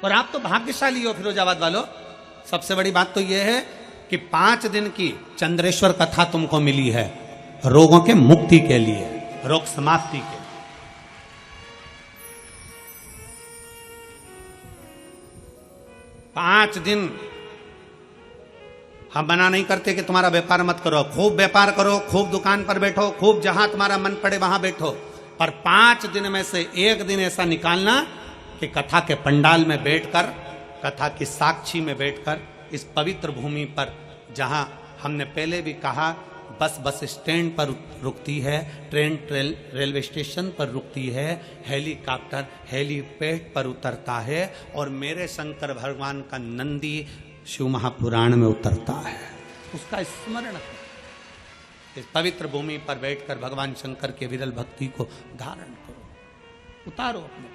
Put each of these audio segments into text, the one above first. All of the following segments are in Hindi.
और आप तो भाग्यशाली हो फिरोजाबाद वालों। सबसे बड़ी बात तो यह है कि 5 दिन की चंद्रेश्वर कथा तुमको मिली है रोगों के मुक्ति के लिए, रोग समाप्ति के। 5 दिन हम मना नहीं करते कि तुम्हारा व्यापार मत करो, खूब व्यापार करो, खूब दुकान पर बैठो, खूब जहां तुम्हारा मन पड़े वहां बैठो, पर 5 दिन में से एक दिन ऐसा निकालना कि कथा के पंडाल में बैठकर, कथा की साक्षी में बैठकर, इस पवित्र भूमि पर जहां हमने पहले भी कहा बस स्टैंड पर रुकती है, ट्रेन रेलवे स्टेशन पर रुकती है, हेलीकॉप्टर हेलीपैड पर उतरता है, और मेरे शंकर भगवान का नंदी शिव महापुराण में उतरता है। उसका स्मरण करो। इस पवित्र भूमि पर बैठकर भगवान शंकर के विरल भक्ति को धारण करो, उतारो अपने।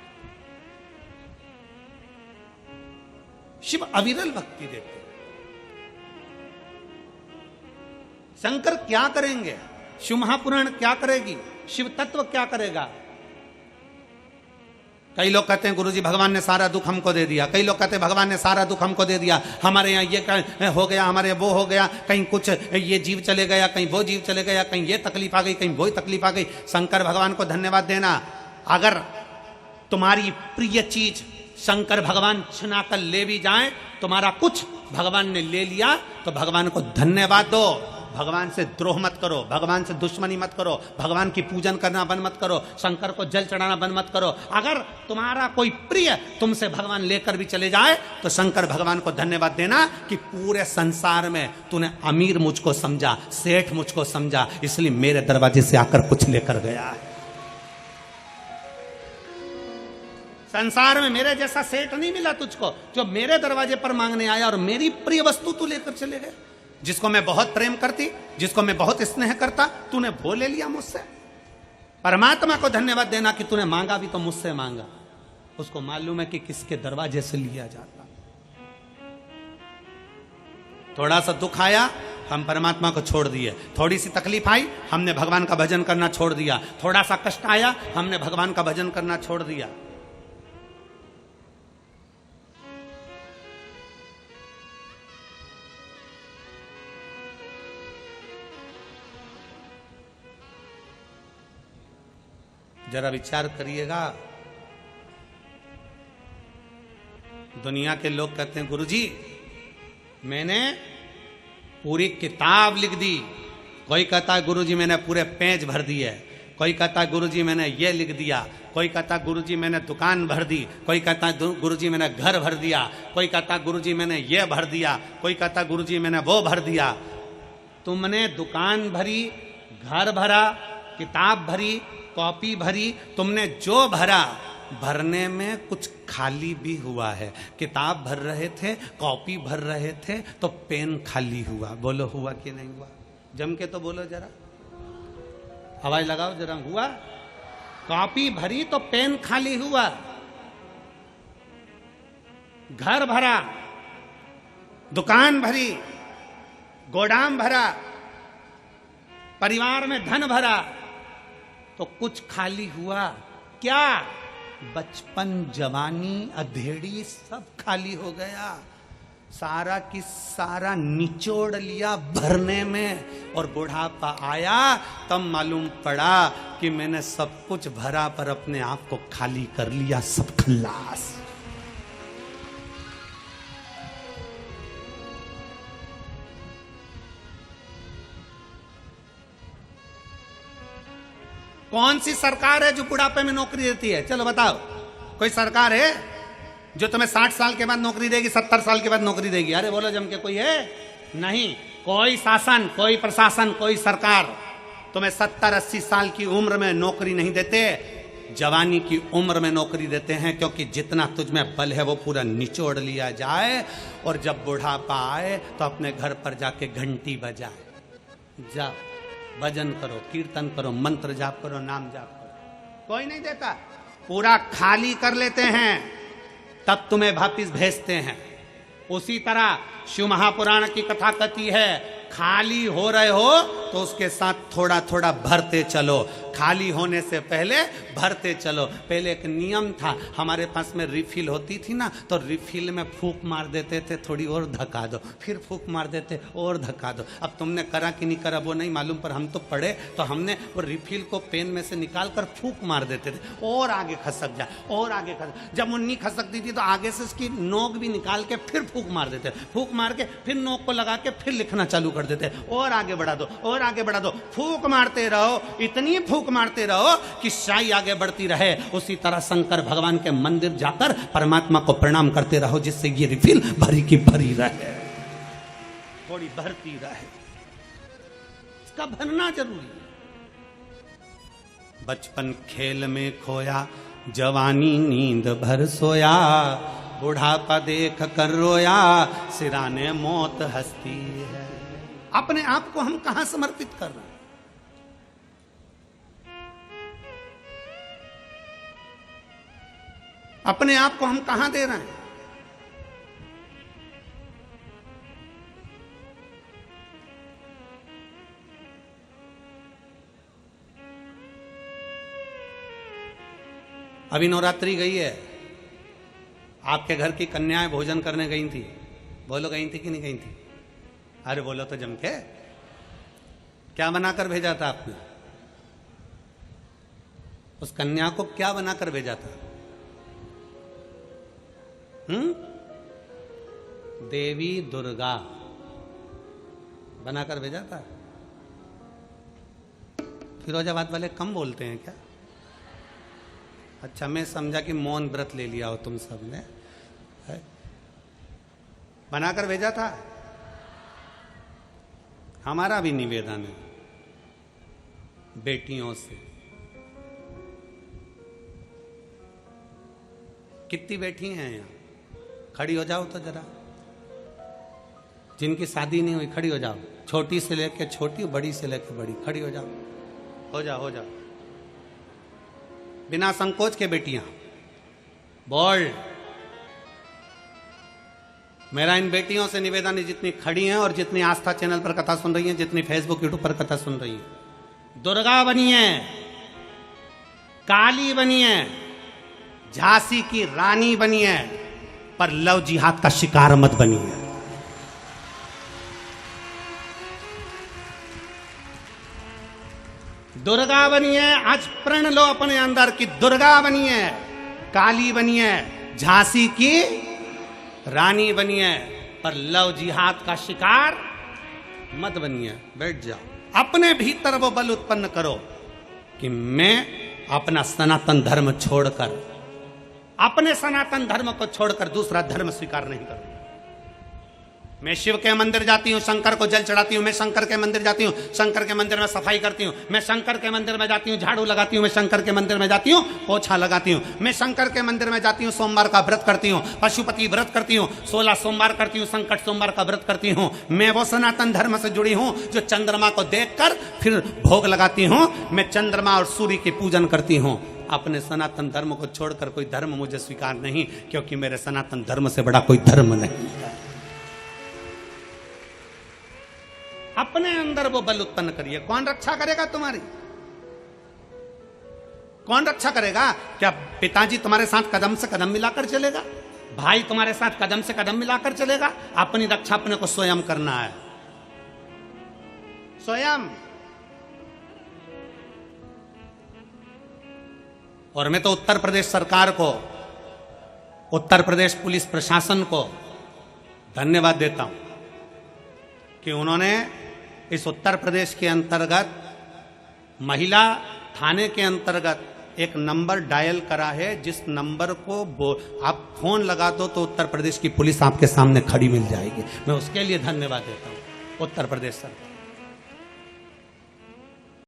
शिव अविरल भक्ति देते। शंकर क्या करेंगे, शिव महापुराण क्या करेगी, शिव तत्व क्या करेगा? कई लोग कहते हैं गुरुजी भगवान ने सारा दुख हमको दे दिया, कई लोग कहते हैं भगवान ने सारा दुख हमको दे दिया, हमारे यहाँ ये हो गया, हमारे वो हो गया, कहीं कुछ ये जीव चले गया, कहीं वो जीव चले गया, कहीं ये तकलीफ आ गई, कहीं वो तकलीफ आ गई। शंकर भगवान को धन्यवाद देना। अगर तुम्हारी प्रिय चीज शंकर भगवान छिना कर ले भी जाए, तुम्हारा कुछ भगवान ने ले लिया, तो भगवान को धन्यवाद दो। भगवान से द्रोह मत करो, भगवान से दुश्मनी मत करो, भगवान की पूजन करना बंद मत करो, शंकर को जल चढ़ाना बंद मत करो। अगर तुम्हारा कोई प्रिय तुमसे भगवान लेकर भी चले जाए, तो शंकर भगवान को धन्यवाद देना कि पूरे संसार में तूने अमीर मुझको समझा, सेठ मुझको समझा, इसलिए मेरे दरवाजे से आकर कुछ लेकर गया है। संसार में मेरे जैसा सेठ नहीं मिला तुझको जो मेरे दरवाजे पर मांगने आया और मेरी प्रिय वस्तु तू लेकर चले गए। जिसको मैं बहुत प्रेम करती, जिसको मैं बहुत स्नेह करता, तूने वो ले लिया मुझसे। परमात्मा को धन्यवाद देना कि तूने मांगा भी तो मुझसे मांगा। उसको मालूम है कि किसके दरवाजे से लिया जाता। थोड़ा सा दुख आया, हम परमात्मा को छोड़ दिए। थोड़ी सी तकलीफ आई, हमने भगवान का भजन करना छोड़ दिया। थोड़ा सा कष्ट आया, हमने भगवान का भजन करना छोड़ दिया। जरा विचार करिएगा। दुनिया के लोग कहते हैं गुरुजी मैंने पूरी किताब लिख दी। कोई कहता है गुरुजी मैंने पूरे पेज भर दिए, कोई कहता है गुरुजी मैंने ये लिख दिया, कोई कहता है गुरुजी मैंने दुकान भर दी, कोई कहता है गुरुजी मैंने घर भर दिया, कोई कहता है गुरुजी मैंने ये भर दिया, कोई कहता है गुरुजी मैंने वो भर दिया। तुमने दुकान भरी, घर भरा, किताब भरी, कॉपी भरी, तुमने जो भरा, भरने में कुछ खाली भी हुआ है। किताब भर रहे थे, कॉपी भर रहे थे, तो पेन खाली हुआ। बोलो हुआ कि नहीं हुआ? जम के तो बोलो जरा, आवाज लगाओ जरा। हुआ? कॉपी भरी तो पेन खाली हुआ। घर भरा, दुकान भरी, गोदाम भरा, परिवार में धन भरा, तो कुछ खाली हुआ। क्या? बचपन, जवानी, अधेड़ी सब खाली हो गया। सारा की सारा निचोड़ लिया भरने में, और बुढ़ापा आया तब मालूम पड़ा कि मैंने सब कुछ भरा पर अपने आप को खाली कर लिया। सब खल्लास। कौन सी सरकार है जो बुढ़ापे में नौकरी देती है? चलो बताओ, कोई सरकार है जो तुम्हें 60 साल के बाद नौकरी देगी, 70 साल के बाद नौकरी देगी? अरे बोलो जम के, कोई है? नहीं। कोई शासन, कोई प्रशासन, कोई सरकार तुम्हें 70-80 साल की उम्र में नौकरी नहीं देते, जवानी की उम्र में नौकरी देते हैं। क्योंकि जितना तुझ में बल है वो पूरा निचोड़ लिया जाए, और जब बुढ़ापा आए तो अपने घर पर जाके घंटी बजाए। जाओ भजन करो, कीर्तन करो, मंत्र जाप करो, नाम जाप करो। कोई नहीं देता, पूरा खाली कर लेते हैं, तब तुम्हें वापिस भेजते हैं। उसी तरह शिव महापुराण की कथा कहती है, खाली हो रहे हो तो उसके साथ थोड़ा थोड़ा भरते चलो, खाली होने से पहले भरते चलो। पहले एक नियम था, हमारे पास में रिफिल होती थी ना, तो रिफिल में फूंक मार देते थे, थोड़ी और धक्का दो, फिर फूंक मार देते और धक्का दो। अब तुमने करा कि नहीं करा वो नहीं मालूम, पर हम तो पढ़े तो हमने वो रिफिल को पेन में से निकाल कर फूंक मार देते थे, और आगे खसक जा, और आगे खसक। जब वो नहीं खसकती थी तो आगे से उसकी नोक भी निकाल के फिर फूंक मार देते, फूंक मार के फिर नोक को लगा के फिर लिखना चालू कर देते, और आगे बढ़ा दो, और आगे बढ़ा दो। फूंक मारते रहो, इतनी फूंक मारते रहो कि शाही आगे बढ़ती रहे। उसी तरह शंकर भगवान के मंदिर जाकर परमात्मा को प्रणाम करते रहो, जिससे ये रिफिल भरी की भरी रहे, थोड़ी भरती रहे। इसका भरना जरूरी है। बचपन खेल में खोया, जवानी नींद भर सोया, बुढ़ापा देख कर रोया, सिराने मौत हंसती है। अपने आप को हम कहां समर्पित कर रहे हैं? अपने आप को हम कहां दे रहे हैं? अभी नवरात्रि गई है, आपके घर की कन्याएं भोजन करने गई थी, बोलो गई थी कि नहीं गई थी? अरे बोलो तो जम के। क्या बनाकर भेजा था आपने? उस कन्या को क्या बनाकर भेजा था? देवी दुर्गा बनाकर भेजा था। फिरोजाबाद वाले कम बोलते हैं क्या? अच्छा, मैं समझा कि मौन व्रत ले लिया हो तुम सब ने। बनाकर भेजा था। हमारा भी निवेदन है बेटियों से, कितनी बेटी हैं यहाँ? खड़ी हो जाओ तो जरा, जिनकी शादी नहीं हुई खड़ी हो जाओ, छोटी से लेके छोटी, बड़ी से लेके बड़ी, खड़ी हो जाओ, हो जाओ, हो जाओ, बिना संकोच के बेटियां। बोल्ड। मेरा इन बेटियों से निवेदन है, जितनी खड़ी हैं और जितनी आस्था चैनल पर कथा सुन रही हैं, जितनी फेसबुक यूट्यूब पर कथा सुन रही हैं, दुर्गा बनिए, काली बनिए, झांसी की रानी बनिए, पर लव जिहाद का शिकार मत बनिए। दुर्गा बनिए, आज प्रण लो अपने अंदर कि दुर्गा बनिए, काली बनिए, झांसी की रानी बनिए, पर लव जिहाद का शिकार मत बनिए। बैठ जाओ, अपने भीतर वो बल उत्पन्न करो कि मैं अपना सनातन धर्म छोड़कर, अपने सनातन धर्म को छोड़कर दूसरा धर्म स्वीकार नहीं करूं। मैं शिव के मंदिर जाती हूँ, शंकर को जल चढ़ाती हूँ, मैं शंकर के मंदिर जाती हूँ, शंकर के मंदिर में सफाई करती हूँ, मैं शंकर के मंदिर में जाती हूँ, झाड़ू लगाती हूँ, मैं शंकर के मंदिर में जाती हूँ, पोछा लगाती हूँ, मैं शंकर के मंदिर में जाती हूँ, सोमवार का व्रत करती हूँ, पशुपति व्रत करती हूँ, 16 सोमवार करती हूँ, संकट सोमवार का व्रत करती हूँ। मैं वो सनातन धर्म से जुड़ी हूँ जो चंद्रमा को देखकर फिर भोग लगाती हूँ। मैं चंद्रमा और सूर्य की पूजन करती हूँ। अपने सनातन धर्म को छोड़कर कोई धर्म मुझे स्वीकार नहीं, क्योंकि मेरे सनातन धर्म से बड़ा कोई धर्म नहीं है। अपने अंदर वो बल उत्पन्न करिए। कौन रक्षा करेगा तुम्हारी? कौन रक्षा करेगा? क्या पिताजी तुम्हारे साथ कदम से कदम मिलाकर चलेगा? भाई तुम्हारे साथ कदम से कदम मिलाकर चलेगा? अपनी रक्षा अपने को स्वयं करना है, स्वयं। और मैं तो उत्तर प्रदेश सरकार को, उत्तर प्रदेश पुलिस प्रशासन को धन्यवाद देता हूं कि उन्होंने इस उत्तर प्रदेश के अंतर्गत महिला थाने के अंतर्गत एक नंबर डायल करा है, जिस नंबर को आप फोन लगा दो तो उत्तर प्रदेश की पुलिस आपके सामने खड़ी मिल जाएगी। मैं उसके लिए धन्यवाद देता हूं उत्तर प्रदेश सरकार।